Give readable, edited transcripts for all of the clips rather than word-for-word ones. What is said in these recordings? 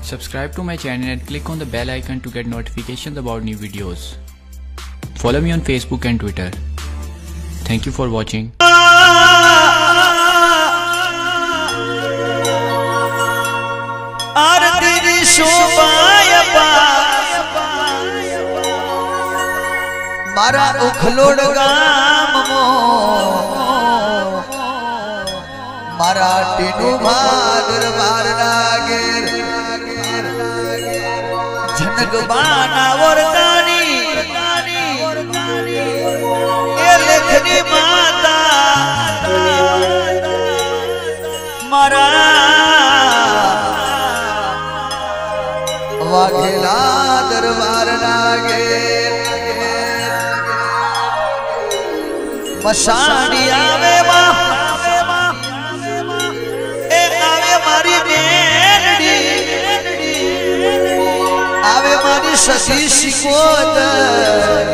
Subscribe to my channel and click on the bell icon to get notifications about new videos. Follow me on Facebook and Twitter. Thank you for watching. मारा उखलोड़ गाम मो मारा टीनू भादर बार नागेर झनक बाना वरदानी ये लेखनी माता मारा वाघेला दरबार नागेर मशानी आवे ए आवे मारी मेलडी आवे मारी शशि शिकोदर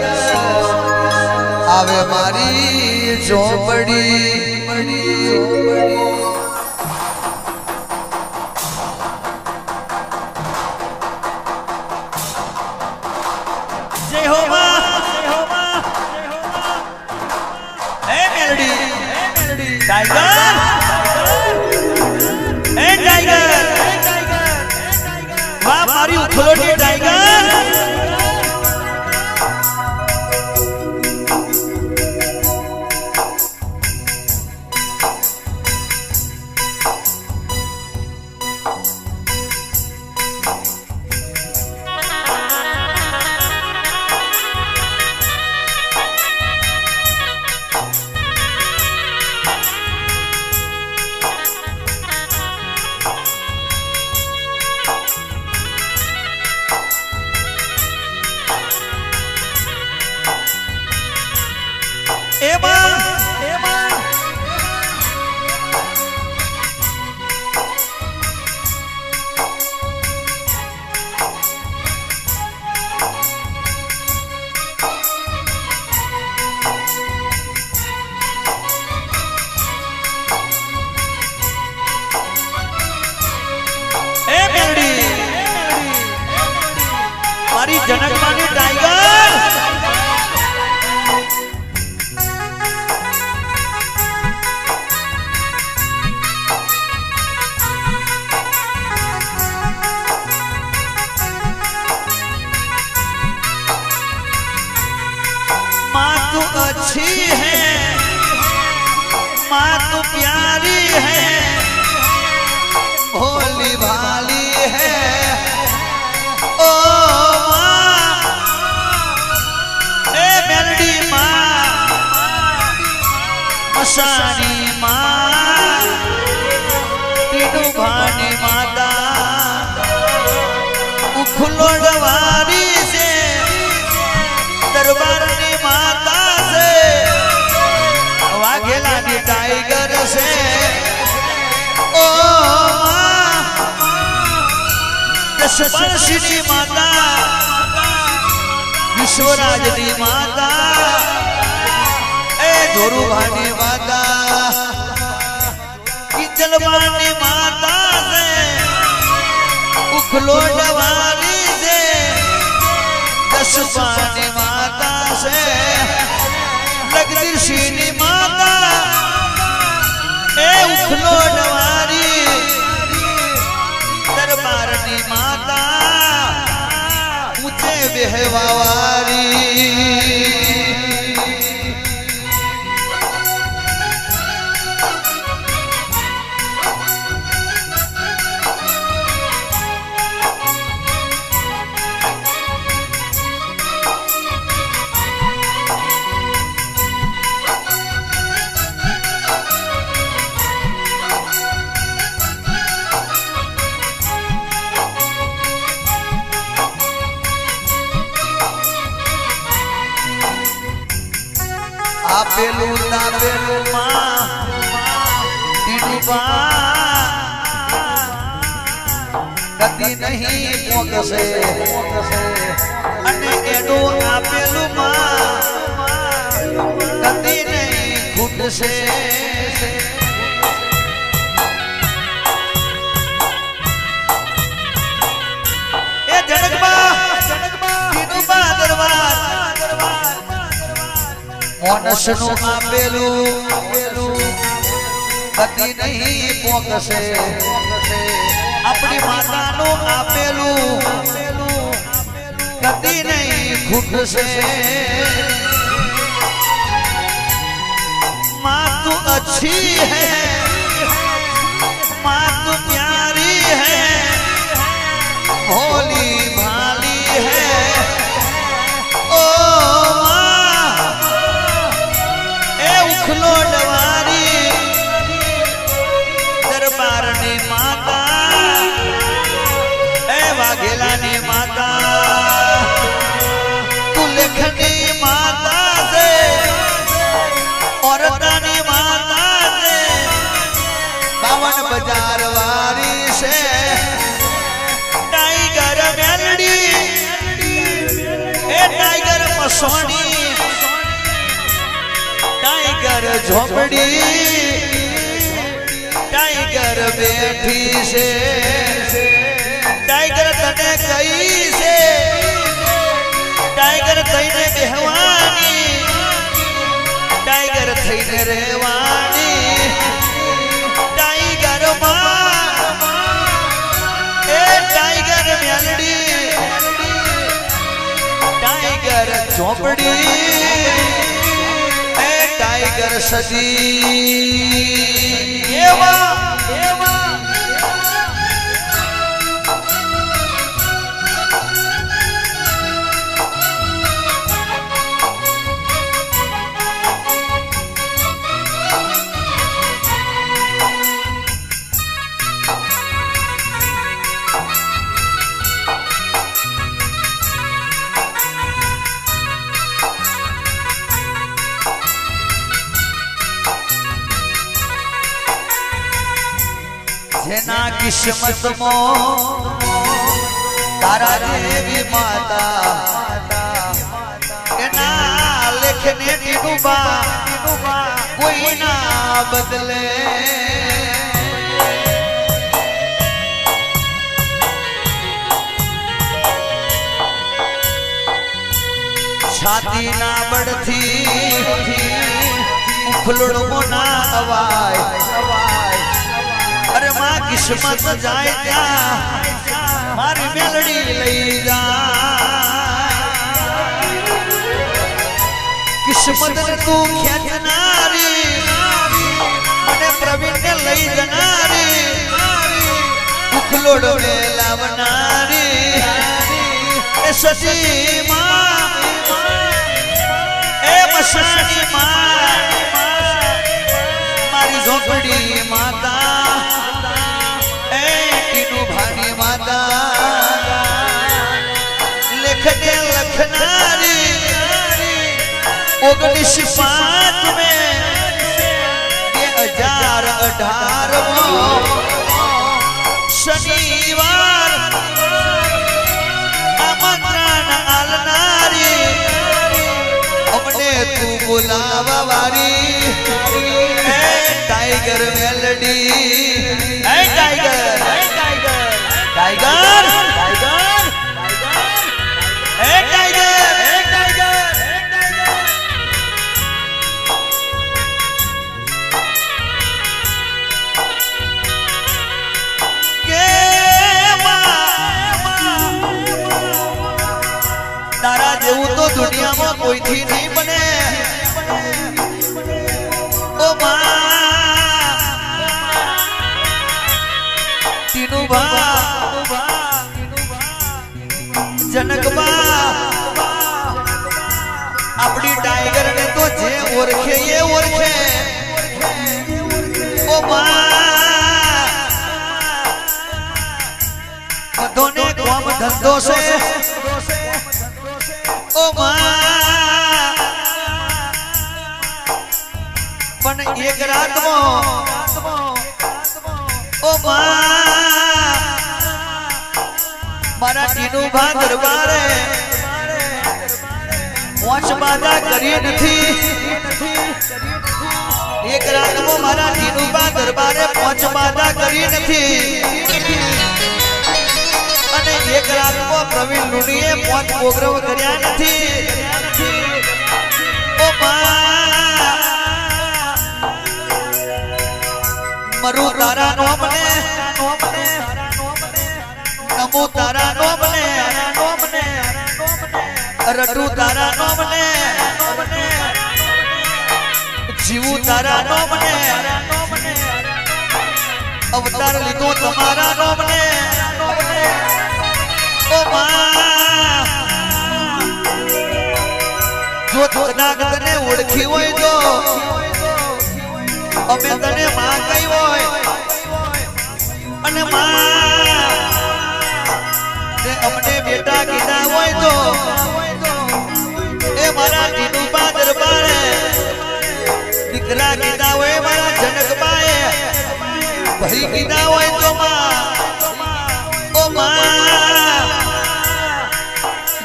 आवे मारी झोपड़ी जय हो मां टाइगर ए टाइगर वाह मारी उखलोटी टाइगर मारी जनक मानी टाइगर माँ तू अच्छी है माँ तू प्यारी है भोली भाली है ओ मशानी माँ तीनू भानी माता उखलोड़वारी से दरबारनी माता से वाघेलानी टाइगर से ओ दशपर्षिनी माता विश्वराजनी माता धोरू भानी माता किचलवानी माता से उखलोड़वारी से दशपानी माता से लगदीर्षिनी माता ए उखलोड़वारी दरबारनी माता ऊंचे बेहवावारी आपेलू नापेलू माँ दीदी कदी नहीं पोक से अने एडो आपेलू माँ कदी नहीं खुद से મોનસનું આપેલું કદી નહીં પોકશે આપણી માતાનું આપેલું કદી નહીં ખૂટશે माँ तू अच्छी है माँ तू प्यारी है भोली भाली है ओ माँ ए उखलो डवारी दरबार ने माता ए वाघेला ने माता तू लेखनी माता से औरतानी माता से बावन बाजार वारी से टाइगर मेलडी ए टाइगर मसोनी टाइगर झोपड़ी टाइगर बैठी से टाइगर तने कई से टाइगर तने बेहवानी टाइगर थईने रेवानी टाइगर मां ए टाइगर मेलडी टाइगर झोपड़ी ए टाइगर सदी एवा જેના કિસ્મત માં તારા દેવી માતા એના લેખને ટીડુબા કોઈ ના બદલે છાતી ના બળથી ઉખલડો ના અવાય अरे माँ किस्मत जाए क्या मारी मेलडी लई जा किस्मत ने तू खेचनारी मने प्रवीण ने लई जनारी उखलोड में लावनारी ए सची माँ ए मशानी माँ मारी झोपड़ी माता लेखने लखनारी 1905 में 2018 शनिवार आमंत्रण आलनारी अपने तू बुलावा वारी tiger melody tiger tiger tiger तारा जेवू तो दुनिया में कोई थी नहीं बने ओ मां टीनूबा जनकबा अपनी टाइगर ने तो जे ओरखे ये ओरखे ओ मां दोने काम धंधों से ओ मां पण एक रात में ओ मां मारा टीनूबा दरबारे पहुंच बाधा करी नहीं एक रात में मारा टीनूबा दरबारे पहुंच बाधा करी नहीं एक रात में प्रवीण लुनीए 5 प्रोग्राम कर्या नहीं ओ मां મરુ તારા નોમને નમો તારા નોમને રટુ તારા નોમને જીવું તારા નોમને અવતાર લીધો તમારા નોમને ઓ માં જો કદાચ તને ઓળખી હોય તો અમે તને માં કહી હોય અને માં તે અમને બેટા કીધા હોય તો એ મારા ટીનુબા દરબારે દીકરા કીધા હોય મારા જનકબાએ ભાઈ કીધા હોય તો માં ઓ માં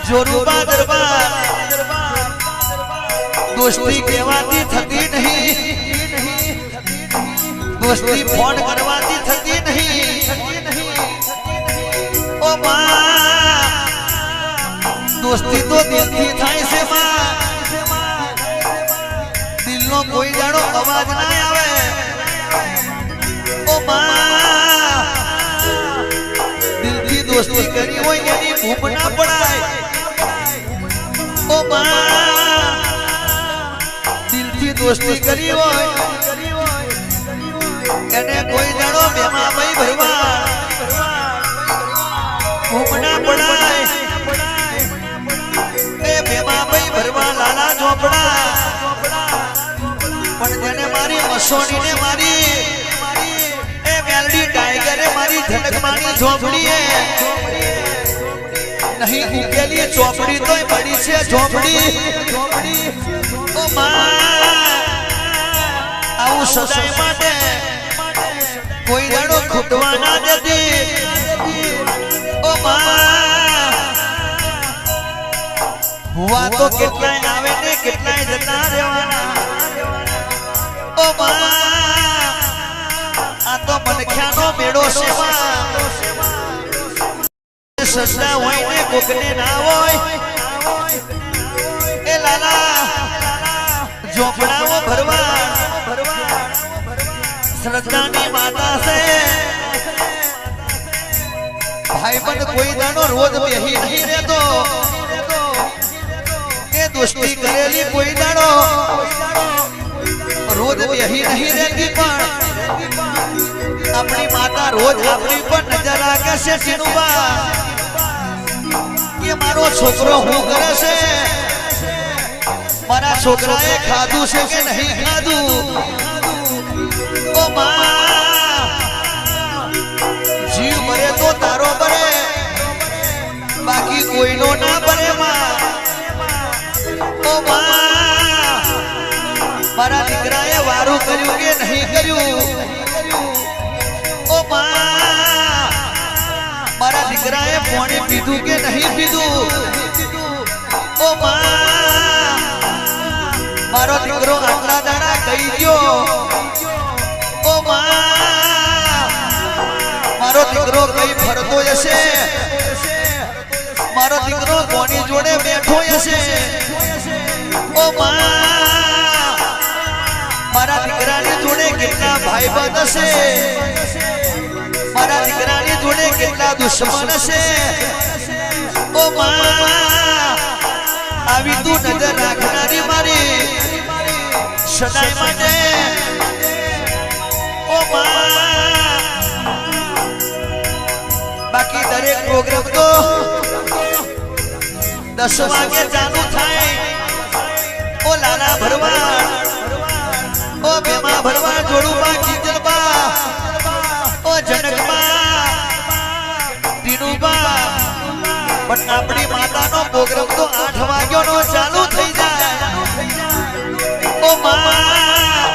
જોરુબા દરબાર દોસ્તી કહેવાતી થતી નહીં દોસ્તી ફોન કરવાથી થતી નહીં ઓ માં દોસ્તી તો દિલથી થાય છે માં દિલનો કોઈ જાણો અવાજ ના આવે ઓ માં દિલથી દોસ્તી કરી હોય એની ભૂખ ના પડાય ઓ માં દિલથી દોસ્તી કરી હોય એને કોઈ જાણો બેમાં ભાઈ ભરવા ભૂખ ના પડાય એ બેમાં ભાઈ ભરવા લાલા ઝોપડા પણ જેને મારી મસોણીને મારી એ મેલડી ટાઈગરે મારી ધનકમાની ઝોપડીએ નહીં ઉકેલી ચોપડી તોય પડી છે ઝોપડી ઓ માં આવું સદાય માટે કોઈ દાડો ખૂટવા ના દેતી ઓ માં હુવા તો કેટલાય આવે ને કેટલાય જતા રહેવાના ઓ માં આ તો મનખ્યાનો મેળો છે માં સસરા હોય ને કોકને ના હોય એ લાલા ઝોપડાઓ ભરવા શ્રદ્ધાની માતા છે ભાઈ પણ કોઈ દાનો રોજ બેહી નહીં રહેતો એ દોસ્તી કરેલી કોઈ દાડો રોજ બેહી નહીં રહેતી પણ આપણી માતા રોજ આપણી પર નજર રાખે છે ટીનુબા કે મારો છોકરો શું કરે છે મારા છોકરાએ ખાધું છે કે નહીં ખાધું ઓ માં જીવ મરે તો તારો મરે બાકી કોઈનો ના મરે માં ઓ માં મારા દીકરાએ વારું કર્યું કે નહીં કર્યું ઓ માં મારા દીકરાએ પાણી પીધું કે નહીં પીધું ઓ માં મારો દીકરો આટલા દાડા કહી ગયો ઓ માં મારો દીકરો કઈ ફરતો હશે મારો દીકરો કોની જોડે બેઠો હશે ઓ માં મારા દીકરાની જોડે કેટલા ભાઈબંધ હશે મારા દીકરાની જોડે કેટલા દુશ્મન હશે ઓ માં આવી તું નજર રાખનારી મારી સદાય માટે ઓ માં બાકી દરેક પ્રોગ્રામ તો 10 વાગે ચાલુ થાય ઓ લાલા ભરવા ઓ બેમાં ભરવા જોડુબા કિંજલબા ઓ જનકબા ટીનુબા પણ આપણી માતાનો પ્રોગ્રામ તો 8 વાગ્યાનો ચાલુ થઈ જાય ઓ માં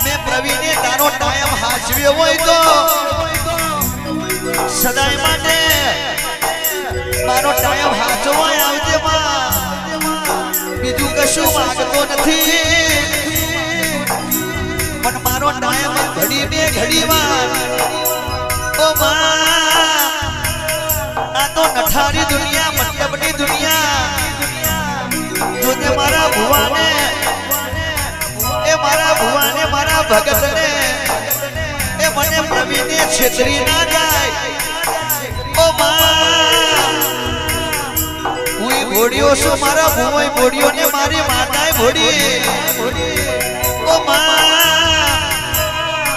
મે પ્રવીણે તારો ટાઈમ હાચવ્યો હોય તો સદાય માટે મારો ટાઈમ હાચવાય આવજે માં બીજું કશું માંગતો નથી પણ મારો ટાઈમ ઘડી બે ઘડીમાં ઓ માં આ તો નઠારી દુનિયા મતલબની દુનિયા જોને મારા ભુવાને એ મારા ભુવાને મારા ભગતને મને પ્રવીણે છેતરી ના જાય ઓ માં હું ભોડિયો છું મારા ભુવાઈ ભોડિયો ને મારી માતાએ ભોડી ઓ માં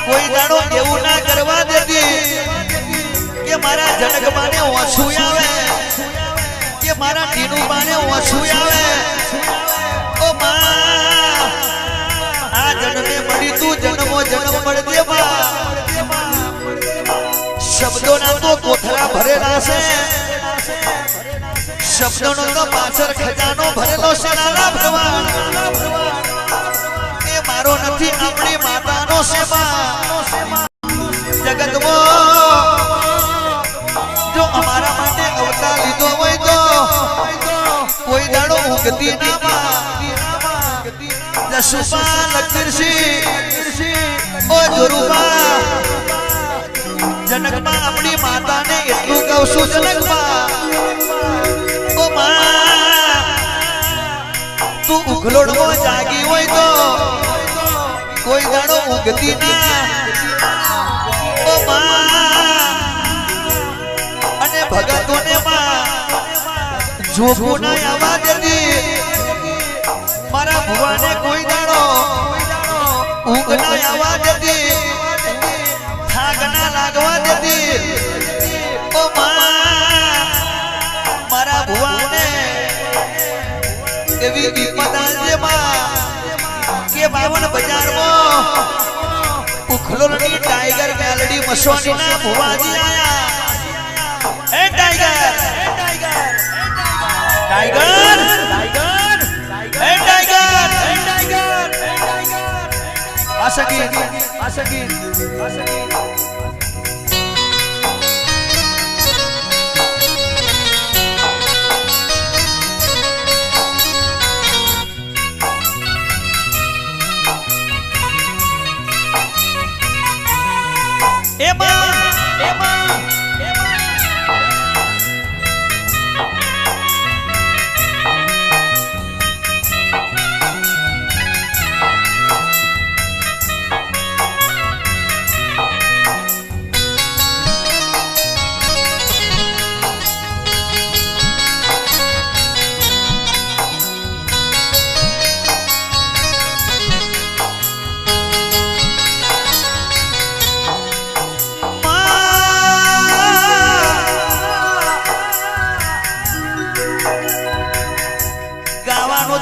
કોઈ દાડો એવું ના કરવા દેતી કે મારા જનકબાને ઓછું આવે કે મારા ટીનુબાને ઓછું આવે ઓ માં આ જન્મે મળી તું જન્મો જન્મ મળજે માં શબ્દોના તો કોઠરા ભરેલા છે શબ્દોનો તો પાછળ ખજાનો ભરેલો છે નાના ભગવાન એ મારો નથી આપણી માતાનો છે જગતમાં જો અમારા માટે અવતાર લીધો હોય તો કોઈ દાડો ઉગતી ના માં જસુપા લખીરસિંહ ઓ જોરુબા જનકમાં આપણી માતાને એટલું કહું છું જનકમાં ઓ માં તું ઉઘલોડમાં જાગી હોય તો કોઈ દાડો ઉગતી ના ઓ માં અને ભગતોને માં જોગું ના આવવા દેતી મારા ભુવાને કોઈ દાડો ઊંઘ ના આવવા દેતી થાક ના લાગવા દેતી ઓ માં મારા ભુવાને એવી વિપત આજે માં કે 52 બજારમાં ઉખલોલની ટાઈગર મેલડી મસવાની ના ભુવાજી આયા એ ટાઈગર ટાઈગર એ ટાઈગર આશકી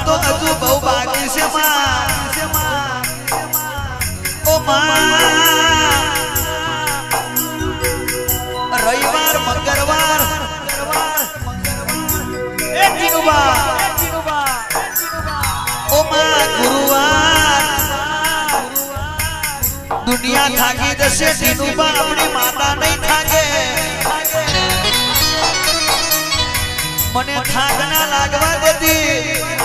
તો હજુ બહુ બાકી છે ઓ રવિવાર મંગળવાર એ ટીનુબા ઓ ગુરુવાર દુનિયા થાકી જશે ટીનુબા આપણી માતા નહીં થાકે મને થાક ના લાગવા દેતી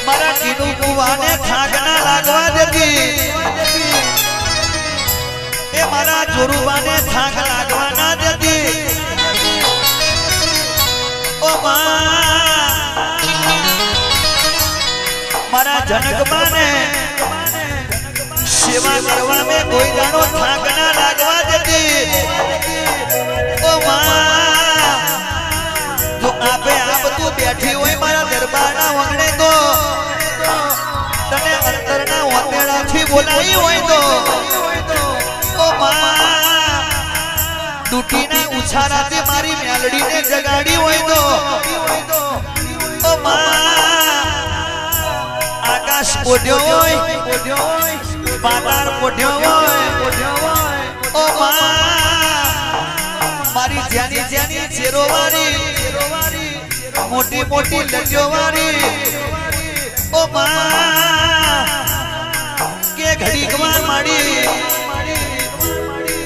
મારા ટીનુ બુવાને થાક ના લાગવા દેતી એ મારા જોરુબાને થાક લાગવા ના દેતી ઓ મારા જનકબાને સેવા કરવા મે કોઈ દાડો થાક ના લાગવા દેતી ઓ જો આપે આ બધું બેઠી હોય મારા દરબારના વગણે તો તને અંતરના ઓતેડાથી બોલાવી હોય તો ઓ માં ડૂટીના ઉછારાથી મારી મેલડીને જગાડી હોય તો ઓ માં આકાશ પોઢ્યો હોય પાતાળ પોઢ્યો હોય ઓ માં મારી જ્યાની ચેરો વાળી મોટી મોટી લજો વાળી ઓ માં કે ઘડીકમાં માડી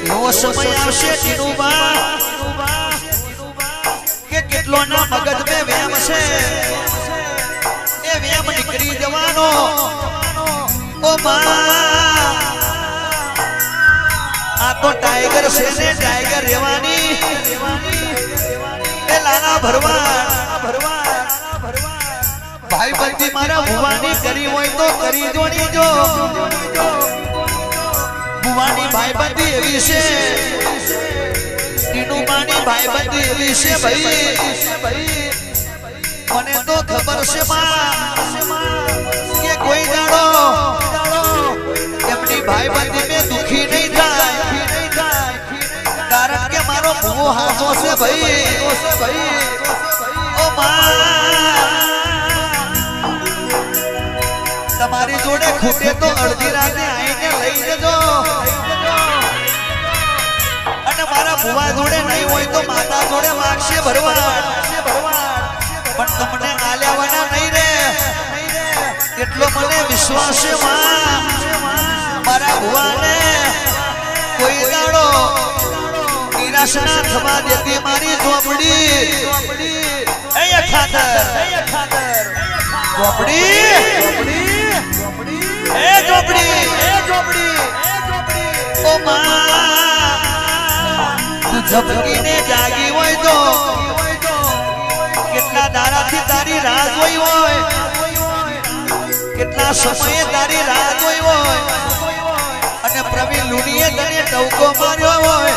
એવો સમય આવશે ટીનુબા કે કેટલો ના મગજ મે વેમ છે એ વેમ નીકળી જવાનો ઓ માં આ તો ટાઈગર છે ને ટાઈગર રહેવાની એ લાલા ભરવાડ ભાઈ બંધી મારા ભુવાની કરી હોય તો કરી જોડી જો ભુવાની ભાઈબંધી એવી છે, ટીનુમાની ભાઈબંધી એવી છે ભાઈ, મને તો ખબર છે કે કોઈ દાડો એમની ભાઈબંધી મેં દુખી નહીં થાય, કારણ કે મારો ભૂવો હાચો છે ભાઈ. ઓ તમારી જોડે ખૂટે તો અડધી રાતે આવીને લઈ જજો, અને મારા ભુવા જોડે નહીં હોય તો માતા જોડે માગશે ભરવાડ, પણ તમને આલ્યાવાના નહીં રે એટલો મને વિશ્વાસ છે. મારા ભુવાને કોઈ દાડો નિરાશ ના થવા દેતી મારી ઝોપડી. એ ખાતર ઝોપડી, એ ઝોપડી, ઓ માં તું ઝપકીને જાગી હોય તો કેટલા દાડાથી તારી રાહ જોઈ હોય, કેટલા સમયે તારી રાહ જોઈ હોય, અને પ્રવીણ લુણીએ તને ટવકો માર્યો હોય.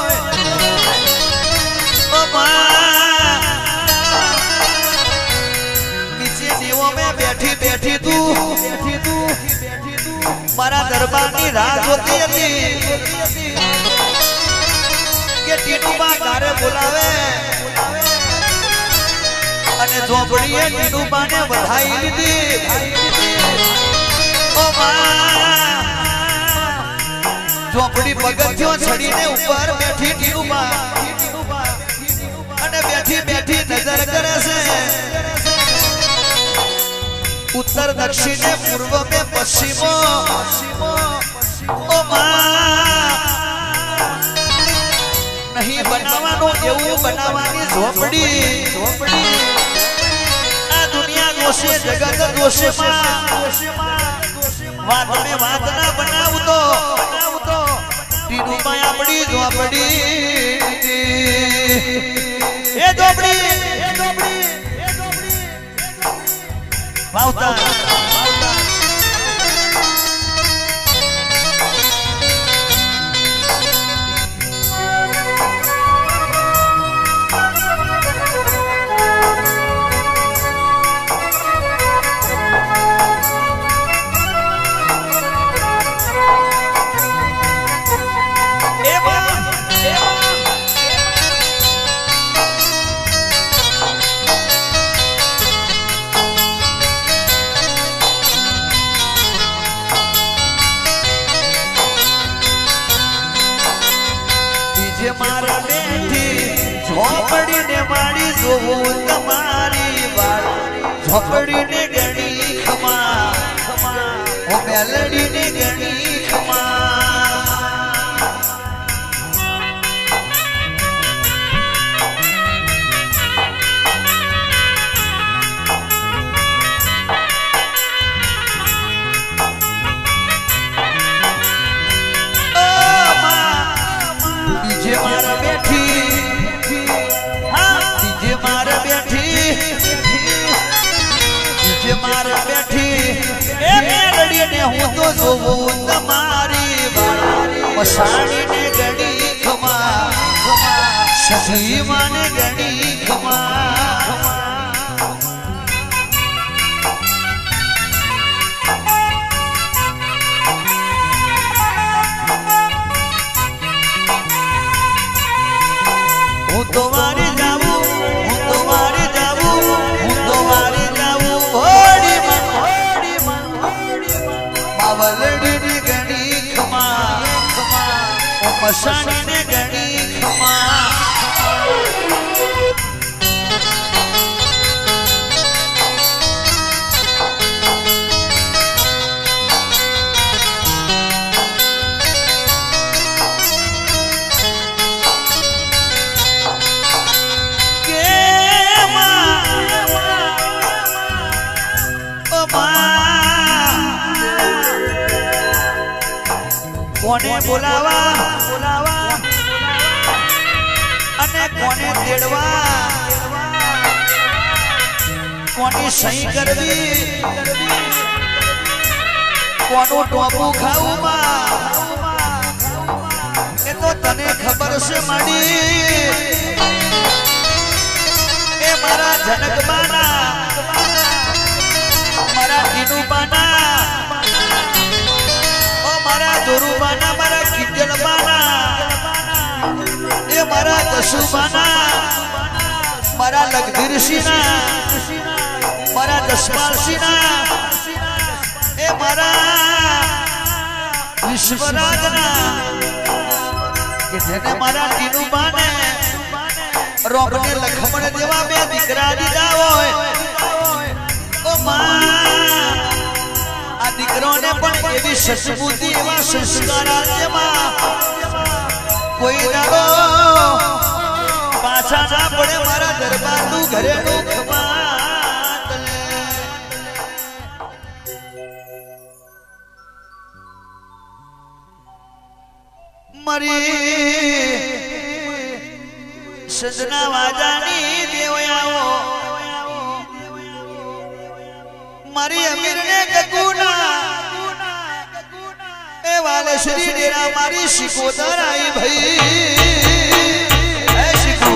ઓ માં નીચે દેવો મેં બેઠી બેઠી તું મારા દરબારની રાહ જોતી હતી કે ટીનુબા ઘરે બોલાવે, અને ઝોપડીએ ટીનુબાને વધાઈ લીધી. ઓ માં ઝોપડી પગથિયો ચડીને ઉપર બેઠી ટીનુબા, અને બેઠી બેઠી નજર કરે છે ઉત્તર દક્ષિણે પૂર્વ મે પશ્ચિમો. ઓ માં નહીં બનાવવાનું એવું બનાવવાની ઝોપડી. આ દુનિયા દોષે જગત દોષે વાત મે વાત ના બનાવતો ટીનુબા આપણી ઝોપડી. એ ઝોપડી વાવતા મારા બેઠી ઝોપડીને મારી જોવું તમારી વાત, ઝોપડીને ગણી ખમા, ઓ મેલડીને ગણી ખમા. મારા બેઠી દીજે મારા બેઠી એ મેલડીને હું તો જોવું તમારી મસાણીને ગણી ખમા, સજીવાને ગણી ખમા. હું તો વારે જાવું, હું તો વારે જાવું, હું તો વારે જાવું હોડી માં માવલડીને ગણી ખમા, ઓ મસાણીને ગણી ખમા. કોને બોલાવા અને કોને તેડવા, કોની સહી કરવી, કોનું ટોપું ખાવું, તો તને ખબર છે માડી એ મારા જનકબાના મારા ટીનુબાના ઓ મારા જોરુબાના મારા કિંજલબાના એ મારા દસુબાના મારા લગધીરસિંહના મારા જસપાલસિંહના એ મારા વિશ્વરાજના કે જેને મારા ટીનુબાને રોમને લખમણ જેવા બે દીકરા દીધા હોય ઓ માં આ દીકરોને પણ એવી સસબુદ્ધિ એવા સંસ્કાર જેમાં કોઈ દાડો પાછા ના પડે મારા દરબારનું ઘરેનું ખમાત મરી સજના વાજાની દેવયાઓ મારી અમીરને ગગુના એ વાલે શ્રી ડેરા મારી શિકોદર આઈ ભાઈ હે શિકો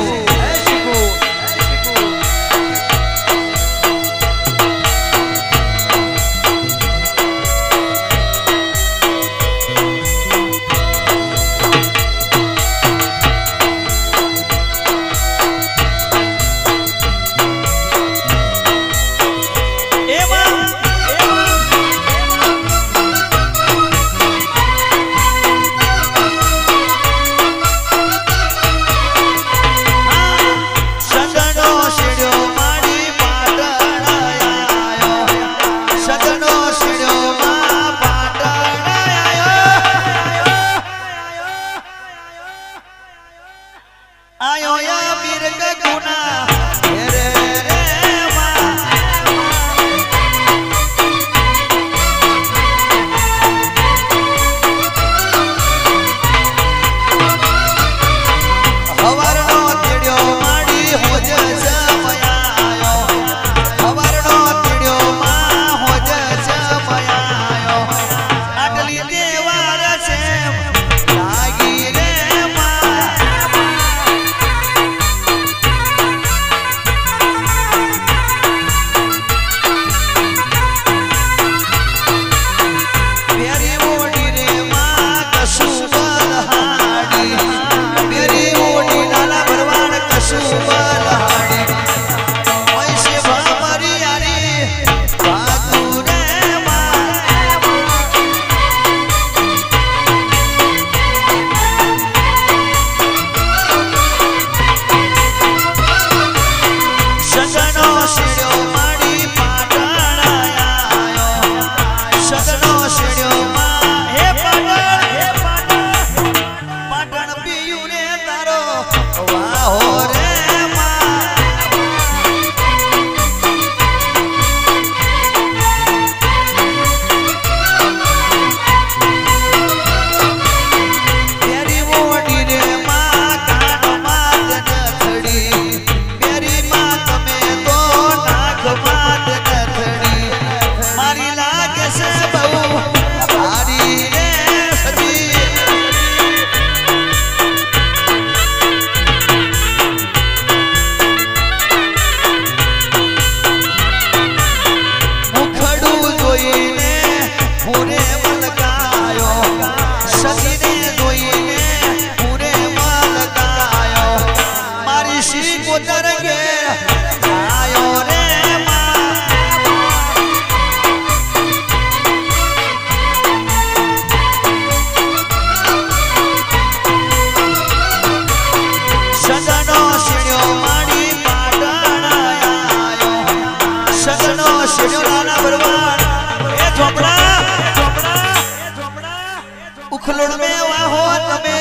ઉખલોડ में वाहो तमे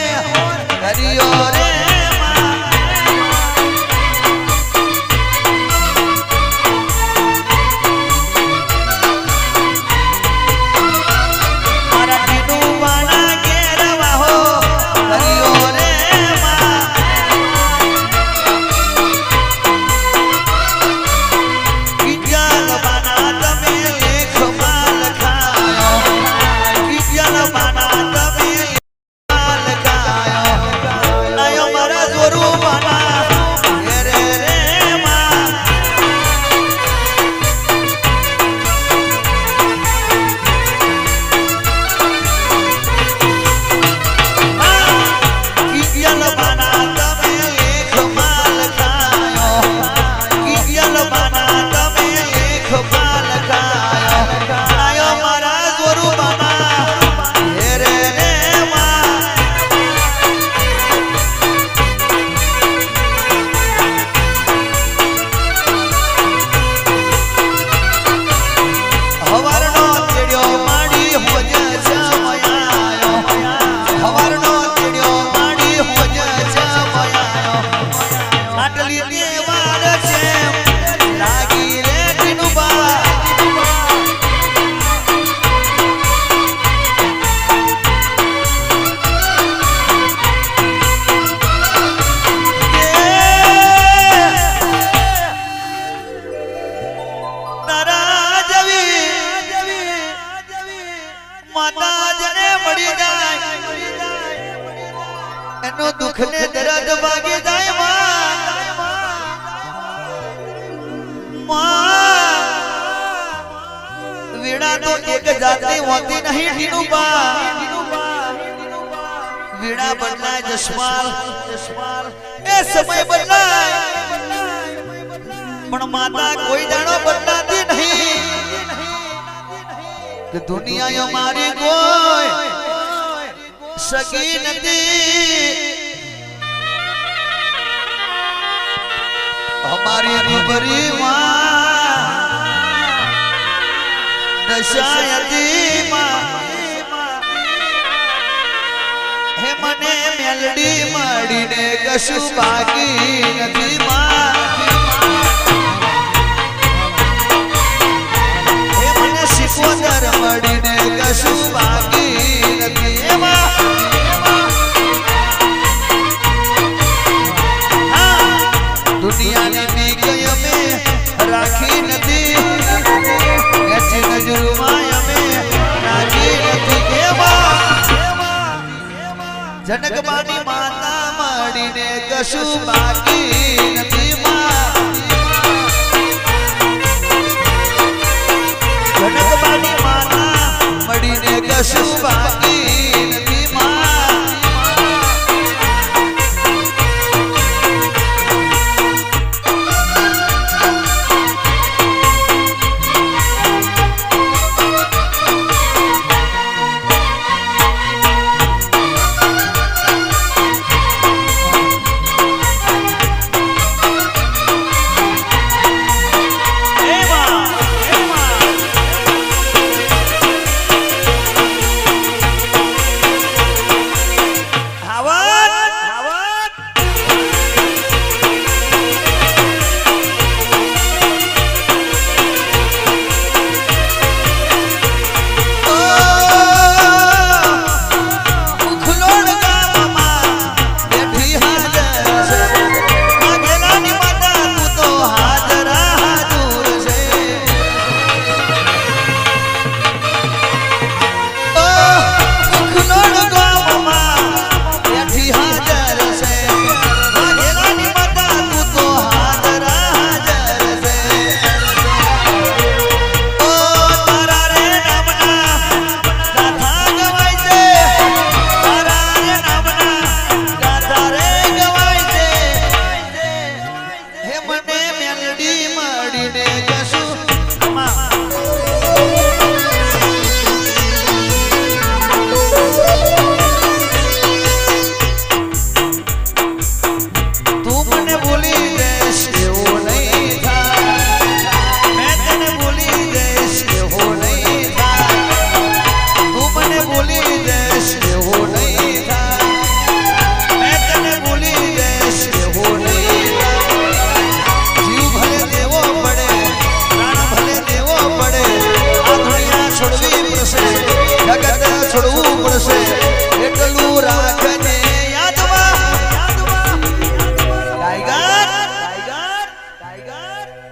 हरियो रे આટલી ને વાર છે લાગી રે ટીનુબા એનો દુઃખ ને દર્દ ભાગી જાય વીણા તો એક જાતની હોતી નહીં ટીનુબા વીણા બદલાય જસમાલ એ સમય બદલાય પણ માતા કોઈ દાણો બદલાતી નહીં કે દુનિયા અમારી કોઈ સગી નથી हमारी रुबरी दशायती हे मने मेलडी मळीने कशु बाकी નથી हे मने सिकोदर मळीने कशु बाकी નથી दुनिया ने भी गय में राखी नदी ऐसी नजरुमाय में राखी नदी केवा जनक बानी माता मड़ी ने कशु बाकी नदी जनक बानी माता मड़ी ने कशु बाकी नदी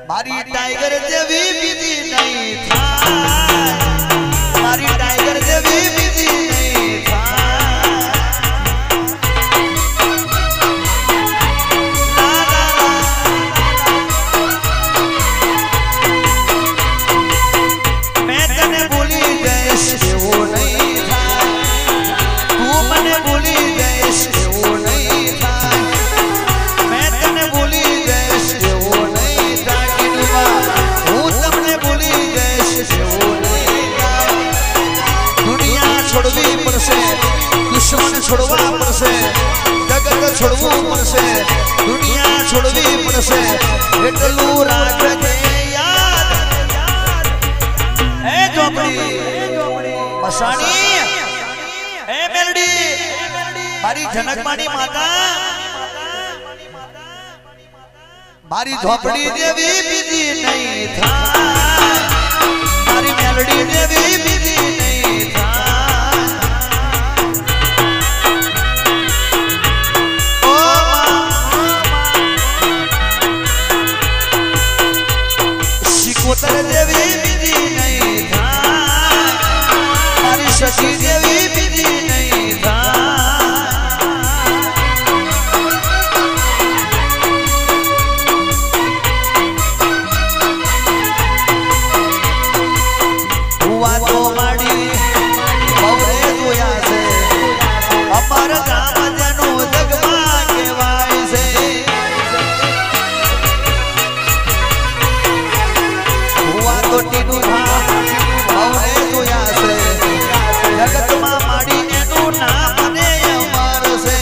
મારી ટાઈગર જેવી બીજી નહીં થાય મારી ટાઈગર જેવી બીજી નહીં થાય મેં તને ભૂલી જઈશ એવું નહીં થાય તું મને ભૂલી જઈશ એવું નહીં થાય મેં તને ભૂલી જઈશ એવું નહીં હું તમને ભૂલી જઈશ એવું નહીં દુનિયા છોડવી પડશે દુશ્મન છોડવા પડશે જગત છોડવું પડશે દુનિયા છોડવી પડશે એટલું રાખજે યાદ એ ચોપડી મસાણી એ મેલડી મારી જનકમાની માતા મારી ઝોપડી જેવી બીજી નહીં થાય, મારી મેલડી જેવી બીજી નહીં થાય. ઓ શિકોતર જેવી બીજી નહીં થાય, મારી શશી જેવી બીજી નહીં થાય. વાતો માડી બવરે જોયા છે, અમારા ગામ જેનું જગમાં કહેવાય છે. વાતો ટીનું બવરે જોયા છે, જગતમાં માડી એનું નામ ને અમર છે.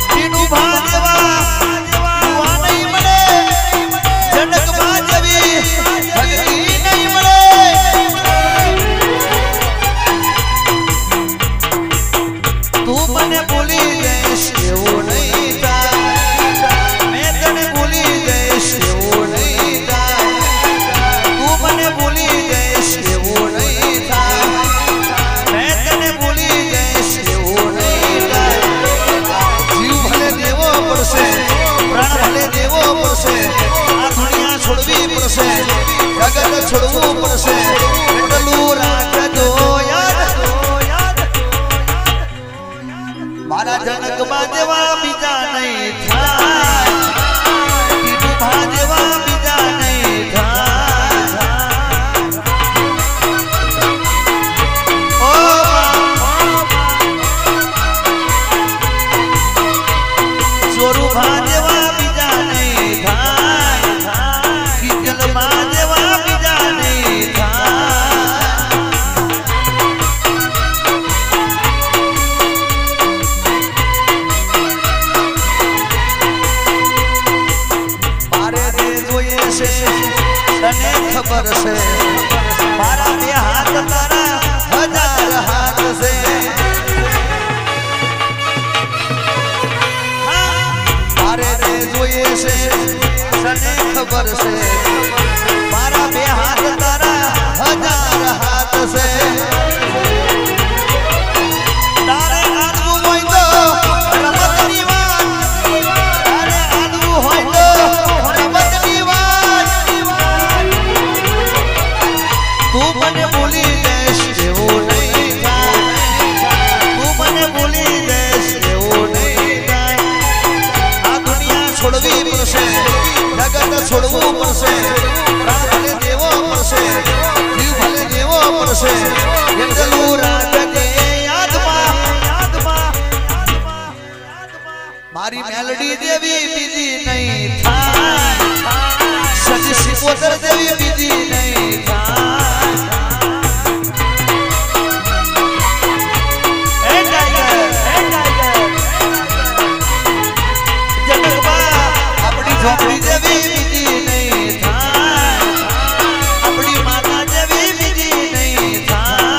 ટીનું ભા જેવા ભુવા નહીં મળે, જનકમાં જેવી ભગતી છોડવું પડશે, એટલું રાખજો યાદ. મારા જનકમાં જેવા બીજા નહીં થાય, ટીનુભા જેવા બીજા નહીં થાય. ઓ ચોરુભા જેવા બીજા નહીં થાય, કિજલમાં જેવા તને ખબર છે, મારા બે હાથ તારા 1000 હાથ છે. મારે જે જોઈએ છે તને ખબર છે, મારા બે હાથ તારા 1000 હાથ છે. તારે આદવું હોય તો રમતની વાત, તારે આદવું હોય તો રમતની વાત. તું મને ભૂલી જઈશ એવું નહીં થાય, તું મને ભૂલી જઈશ એવું નહીં થાય. આ દુનિયા છોડવી પડશે, જગત છોડવું પડશે, પ્રાણ ભલે દેવો પડશે, જીવ ભલે દેવો પડશે. એટલું રાખજે યાદમાં, મારી મેલડી જેવી બીજી નહીં થાય, સજી શિકોતર જેવી બીજી નહીં થાય. ઝોપડી જેવી બીજી નહીં થાય, આપણી માતા જેવી બીજી નહીં થાય.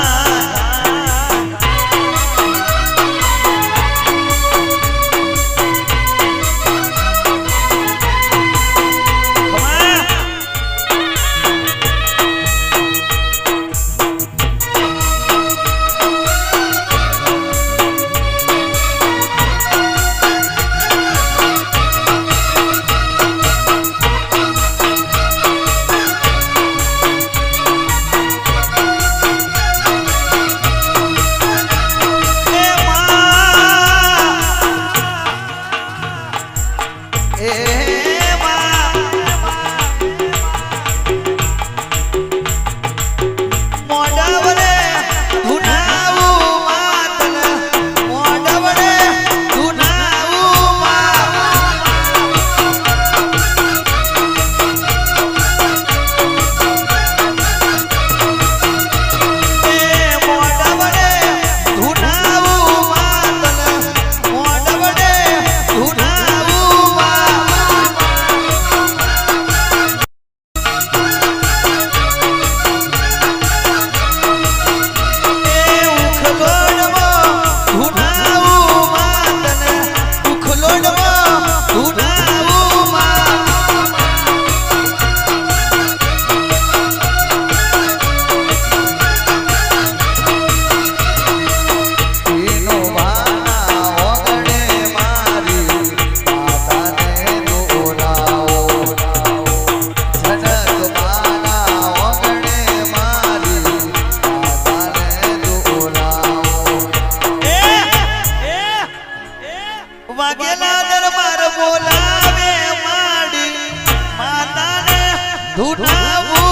ધૂનાવું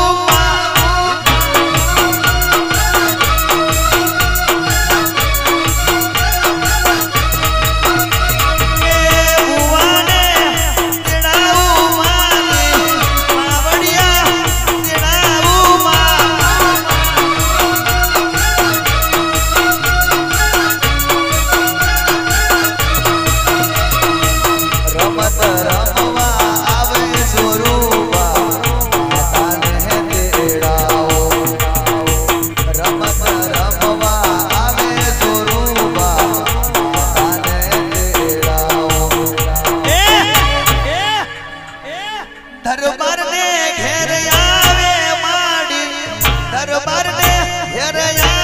दरबार ने घेर आवे माडी दरबार ने घेर आवे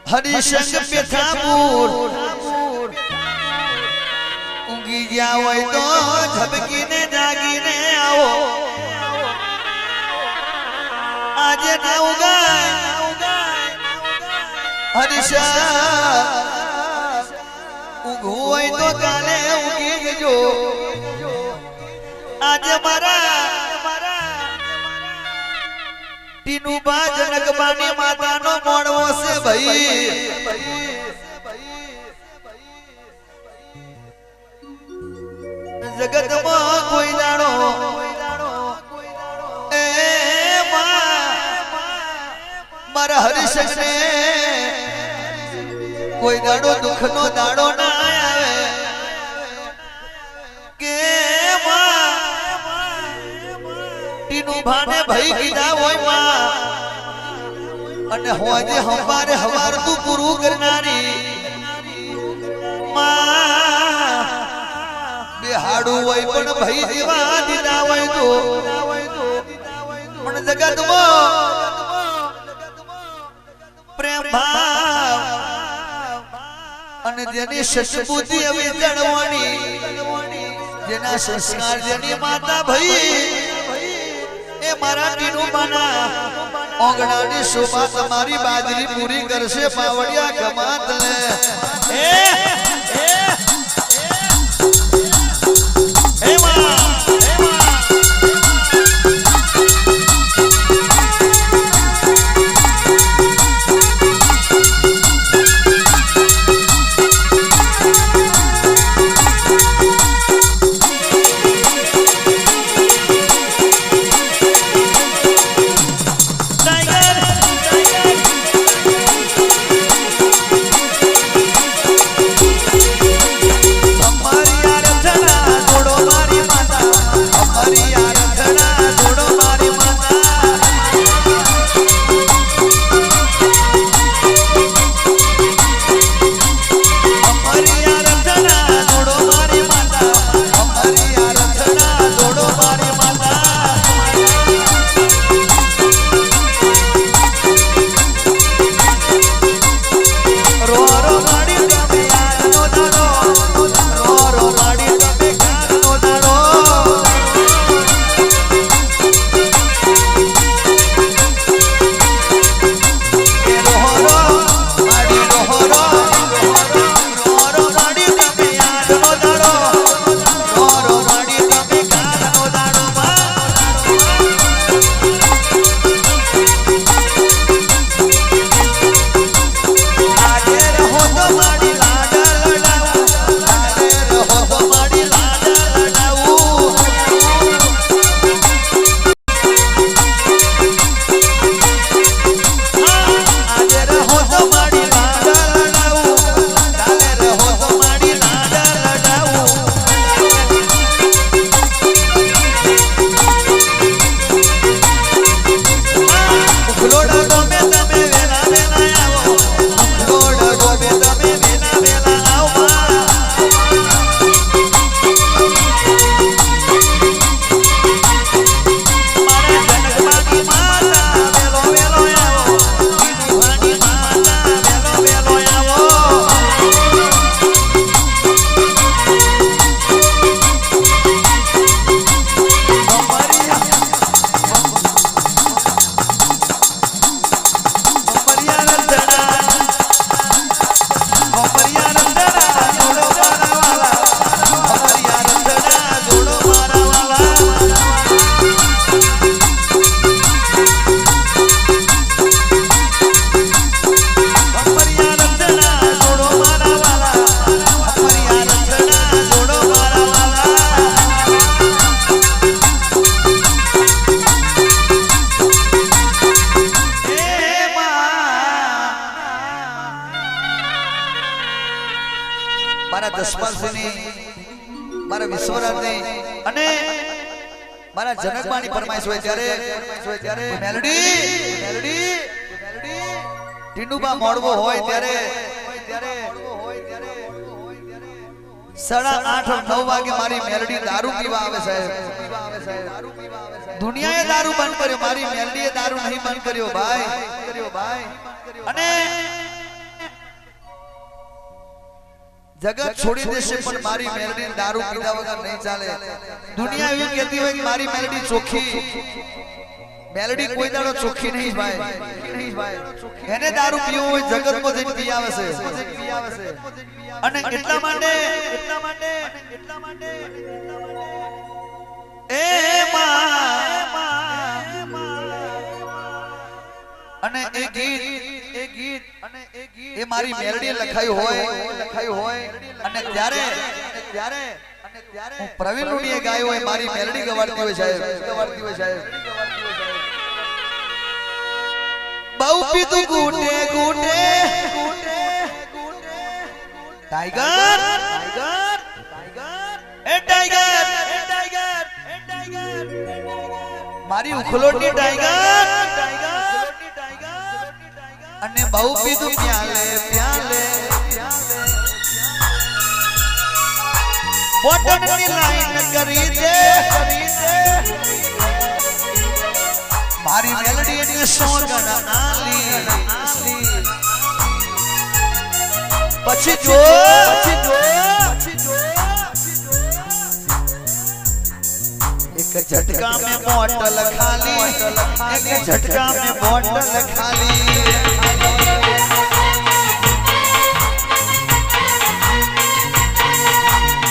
हरिशंग पेठापुर ઊંઘી ગયા હોય તો ઝબકીને જાગીને આવો આજે ના ઉગાય હરિશા ઊંઘવું હોય તો કાલે ઊંઘી જજો આજે મારા ટીનુબા જનકબાની માતાનો મોડવો છે ભાઈ જગતમાં કોઈ દાડો એ મારા હરિશંકરને કોઈ દાડો દુઃખનો દાડો ના આવે કે ટીનુભાને ભાઈ કીધા હોય માં અને હોજે હવારે હવાર તું પૂરું કરનારી માં બેહાડું હોય પણ ભાઈ જેવા દીધા હોય તો પણ જગતમાં પ્રેમ ભાવ અને જેની સસબુદ્ધિ હવે જણવાની જેના સંસ્કાર જેની માતા ભાઈ એ મારા ટીનુબાના ઓગણાની શોભા તમારી બાજરી પૂરી કરશે પાવડિયા કમાત લે વરાતની અને મારા જનકબાની ફરમાઈશ હોય ત્યારે મેલડી ટીનુબા મોડવો હોય ત્યારે 8:30-9 વાગે મારી મેલડી દારૂ પીવા આવે સાહેબ. દુનિયાએ દારૂ બંધ કર્યો, મારી મેલડીએ દારૂ નહીં બંધ કર્યો ભાઈ. અને જગત છોડી દેશે પણ મારી મેલડી દારૂ પીધા વગર નહીં ચાલે. દુનિયા એવી કહેતી હોય કે મારી મેલડી ચોખ્ખી, મેલડી કોઈ દાડો ચોખ્ખી નહીં ભાઈ. એને દારૂ પીવો હોય જગતમાં જઈને પી આવે છે. અને એટલા માટે એ અને એ ગીત એ મારી મેલડીએ લખાયું હોય અને ત્યારે હું પ્રવીણ લુણીએ ગાયું હોય, મારી મેલડી ગવાડતી હોય સાહેબ. બહુ પીધું ગુટે ટાઈગર મારી ઉખલોટી ટાઈગર અને બહુ પીધું પ્યાલે બોટનની લાઈન કરી દે મારી મેલડી ની સોગન આલી. પછી જો एक झटका में बोतल खाली, एक झटका में बोतल खाली.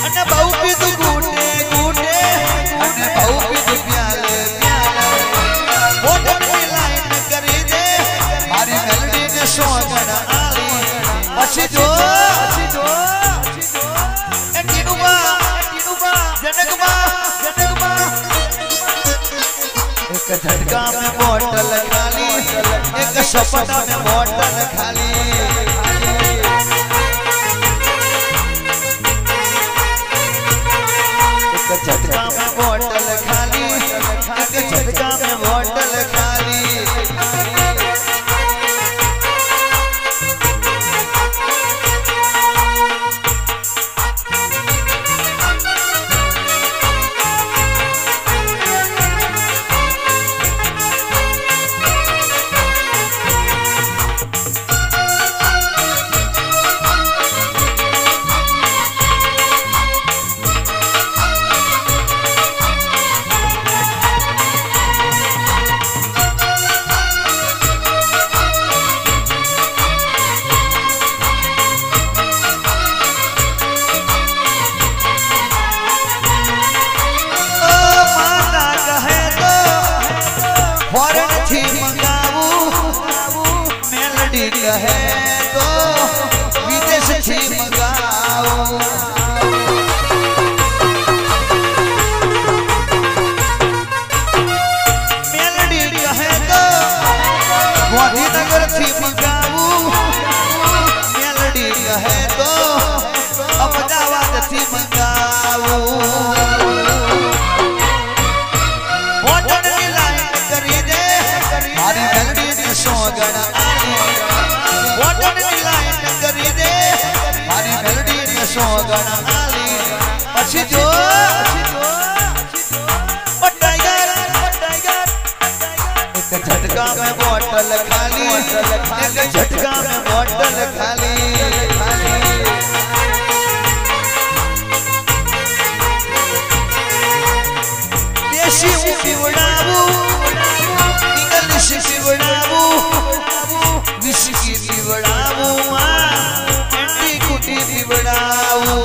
અને બહુ પીધું ગુટે અને બહુ પીધું પ્યાલે બોટલની લાઈન કરી દે મારી મેલડી ને સોગન આલી. પછી જો એ ટીનુબા જનકબા एक झटका में बोतल खाली, एक सपना में बोतल खाली. एक झटका में बोतल खाली, एक झटका में बोतल खाली. कहे तो विदेश थी मंगाओ. मेलडी कहे तो गांधीनगर थी मंगाओ. मेलडी कहे तो अहमदाबाद थी मंगाओ. बोटनी लाइन करी दे मारी मेलडी ने सोगन बोटनी लाइन करी दे मारी मेलडी ने सोगन आली. પછી જો टाइगर एक झटका में बोतल खाली, एक झटका में बोतल खाली. देशी पीवड़ावू, इंग्लिश पीवड़ावू, विस्की पीवड़ावू, एंटी कुटी पीवड़ावू.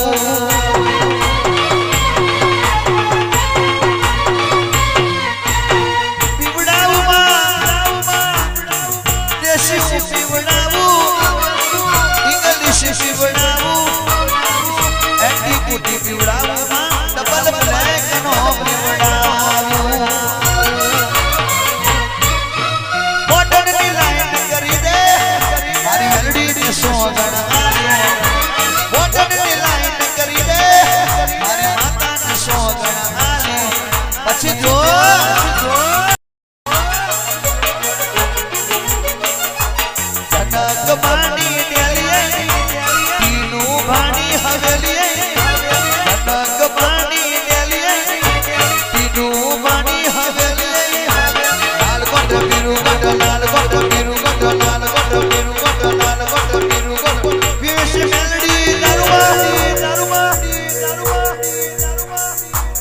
पीवड़ावू देशी पीवड़ावू, इंग्लिश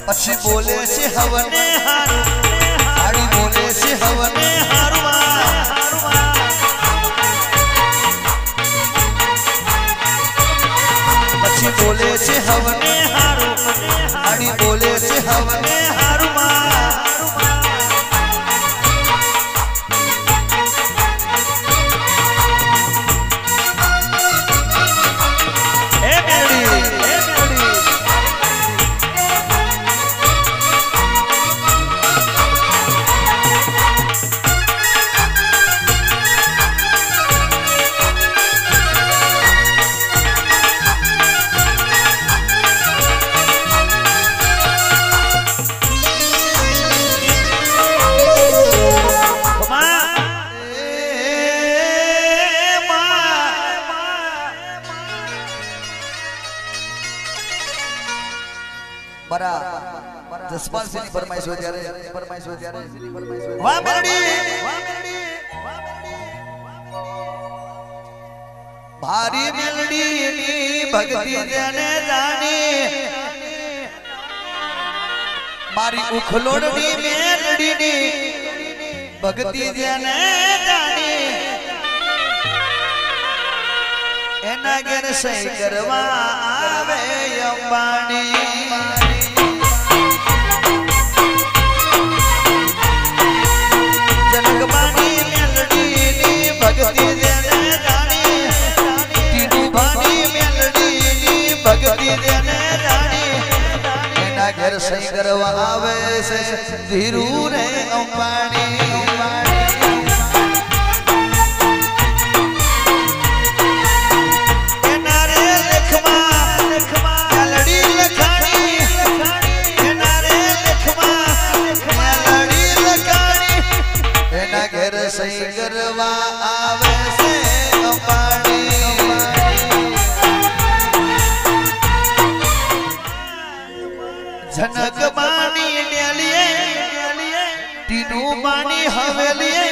પછી બોલે છે હવને હારું હાડી બોલે છે હવને હારું પછી બોલે છે હવને હારું હાડી બોલે છે હવને હારું જસપાલ સિંહ ફરમાઈશ હોય ત્યારે વાહ મેલડી ભારી મેલડી ની ભક્તિ જેને જાણી મારી ઉખલોડ ની મેલડી ની ભક્તિ જેને જાણી એના ઘેર સહી કરવા આવે અંબાણી જનકબાની મેલડીની ભક્તિ જેને જાણી ટીનુબાની મેલડીની ભક્તિ જેને જાણી એના ઘેર સહી કરવા આવે છે ધીરુ રે અંબાણી એના રે લેખમાં મેલડી લખાણી એના રે લેખમાં મેલડી લખાણી એના ઘેર સહી કરવા આવે છે અંબાણી જનક બાની ડેલીએ ટીનુ બાની હવેલીએ